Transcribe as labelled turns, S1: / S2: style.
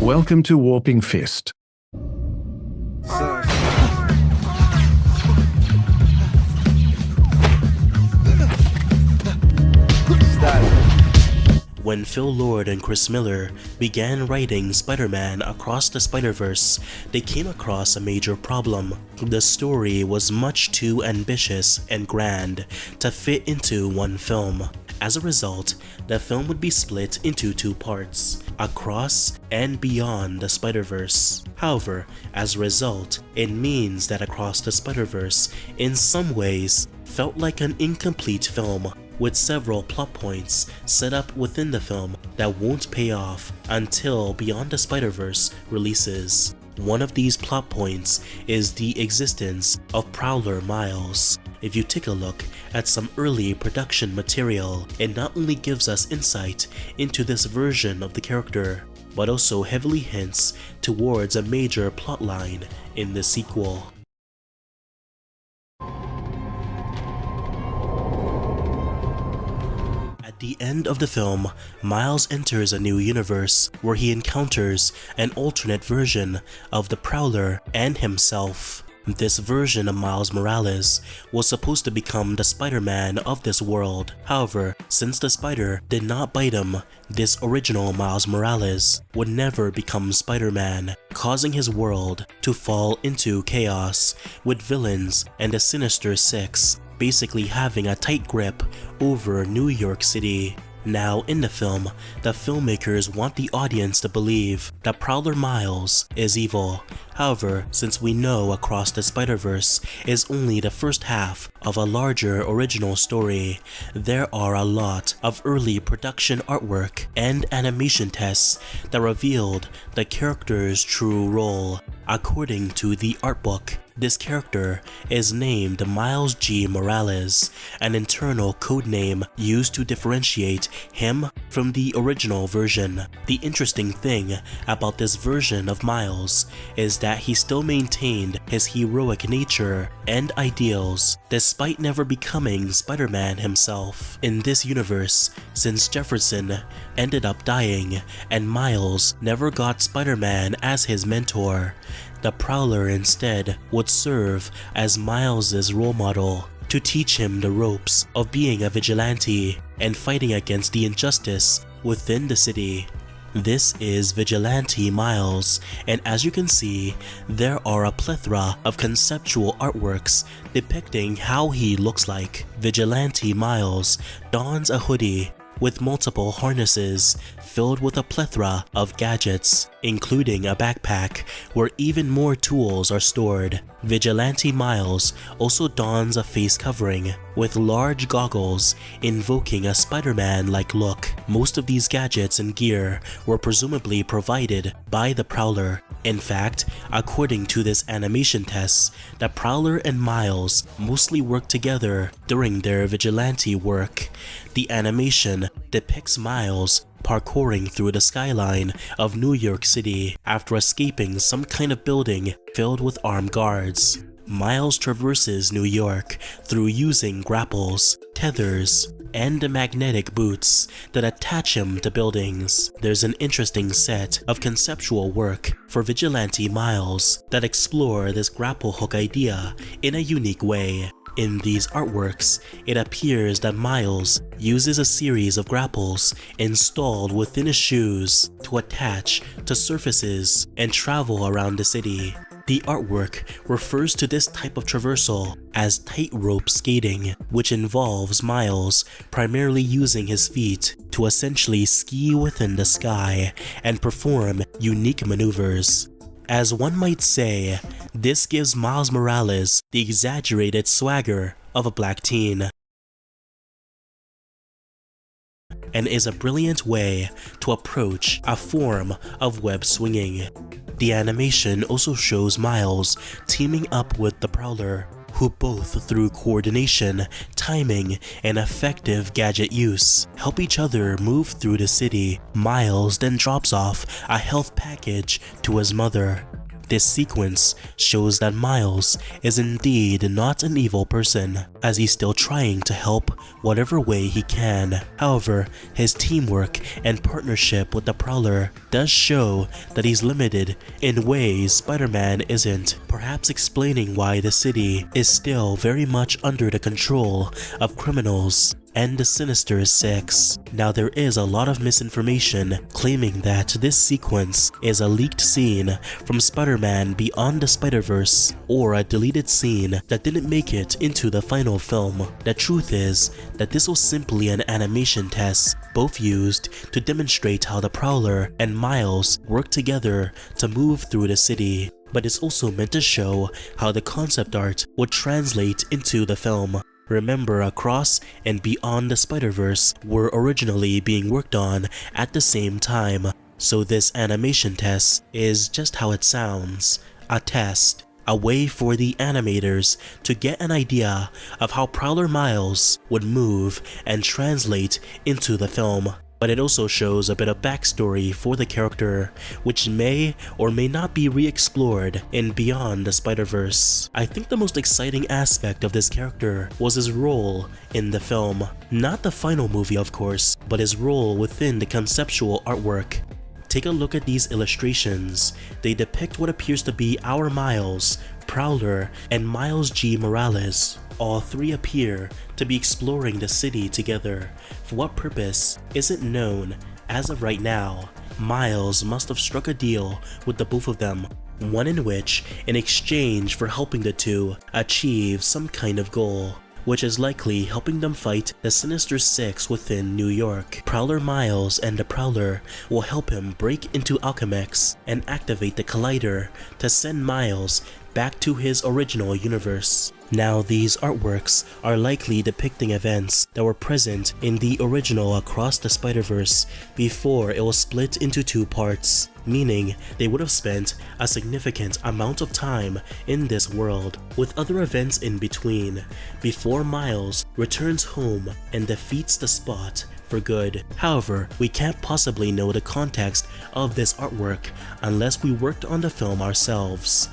S1: Welcome to Warping Fist.
S2: When Phil Lord and Chris Miller began writing Spider-Man Across the Spider-Verse, they came across a major problem. The story was much too ambitious and grand to fit into one film. As a result, the film would be split into two parts, Across and Beyond the Spider-Verse. However, as a result, it means that Across the Spider-Verse in some ways felt like an incomplete film, with several plot points set up within the film that won't pay off until Beyond the Spider-Verse releases. One of these plot points is the existence of Prowler Miles. If you take a look at some early production material, it not only gives us insight into this version of the character, but also heavily hints towards a major plotline in the sequel. At the end of the film, Miles enters a new universe where he encounters an alternate version of the Prowler and himself. This version of Miles Morales was supposed to become the Spider-Man of this world. However, since the spider did not bite him, this original Miles Morales would never become Spider-Man, causing his world to fall into chaos, with villains and the Sinister Six basically having a tight grip over New York City. Now in the film, the filmmakers want the audience to believe that Prowler Miles is evil. However, since we know Across the Spider-Verse is only the first half of a larger original story, there are a lot of early production artwork and animation tests that revealed the character's true role. According to the art book, this character is named Miles G. Morales, an internal code name used to differentiate him from the original version. The interesting thing about this version of Miles is that he still maintained his heroic nature and ideals despite never becoming Spider-Man himself. In this universe, since Jefferson ended up dying and Miles never got Spider-Man as his mentor, the Prowler instead would serve as Miles' role model to teach him the ropes of being a vigilante and fighting against the injustice within the city. This is Vigilante Miles, and as you can see, there are a plethora of conceptual artworks depicting how he looks like. Vigilante Miles dons a hoodie with multiple harnesses filled with a plethora of gadgets, including a backpack where even more tools are stored. Vigilante Miles also dons a face covering with large goggles, invoking a Spider-Man-like look. Most of these gadgets and gear were presumably provided by the Prowler. In fact, according to this animation test, the Prowler and Miles mostly work together during their vigilante work. The animation depicts Miles parkouring through the skyline of New York City after escaping some kind of building filled with armed guards. Miles traverses New York through using grapples, tethers, and magnetic boots that attach him to buildings. There's an interesting set of conceptual work for Vigilante Miles that explore this grapple hook idea in a unique way. In these artworks, it appears that Miles uses a series of grapples installed within his shoes to attach to surfaces and travel around the city. The artwork refers to this type of traversal as tightrope skating, which involves Miles primarily using his feet to essentially ski within the sky and perform unique maneuvers. As one might say, this gives Miles Morales the exaggerated swagger of a black teen, and is a brilliant way to approach a form of web swinging. The animation also shows Miles teaming up with the Prowler, who both through coordination, timing, and effective gadget use help each other move through the city. Miles then drops off a health package to his mother. This sequence shows that Miles is indeed not an evil person, as he's still trying to help whatever way he can. However, his teamwork and partnership with the Prowler does show that he's limited in ways Spider-Man isn't, perhaps explaining why the city is still very much under the control of criminals and the Sinister Six. Now, there is a lot of misinformation claiming that this sequence is a leaked scene from Spider-Man Beyond the Spider-Verse, or a deleted scene that didn't make it into the final film. The truth is that this was simply an animation test, both used to demonstrate how the Prowler and Miles work together to move through the city, but it's also meant to show how the concept art would translate into the film. Remember, Across and Beyond the Spider-Verse were originally being worked on at the same time, so this animation test is just how it sounds, a test, a way for the animators to get an idea of how Prowler Miles would move and translate into the film. But it also shows a bit of backstory for the character, which may or may not be re-explored in Beyond the Spider-Verse. I think the most exciting aspect of this character was his role in the film. Not the final movie, of course, but his role within the conceptual artwork. Take a look at these illustrations. They depict what appears to be our Miles, Prowler, and Miles G. Morales. All three appear to be exploring the city together. For what purpose isn't known. As of right now, Miles must have struck a deal with the both of them, one in which, in exchange for helping the two achieve some kind of goal, which is likely helping them fight the Sinister Six within New York. Prowler Miles and the Prowler will help him break into Alchemax and activate the Collider to send Miles back to his original universe. Now, these artworks are likely depicting events that were present in the original Across the Spider-Verse before it was split into two parts, meaning they would have spent a significant amount of time in this world, with other events in between, before Miles returns home and defeats the Spot for good. However, we can't possibly know the context of this artwork unless we worked on the film ourselves.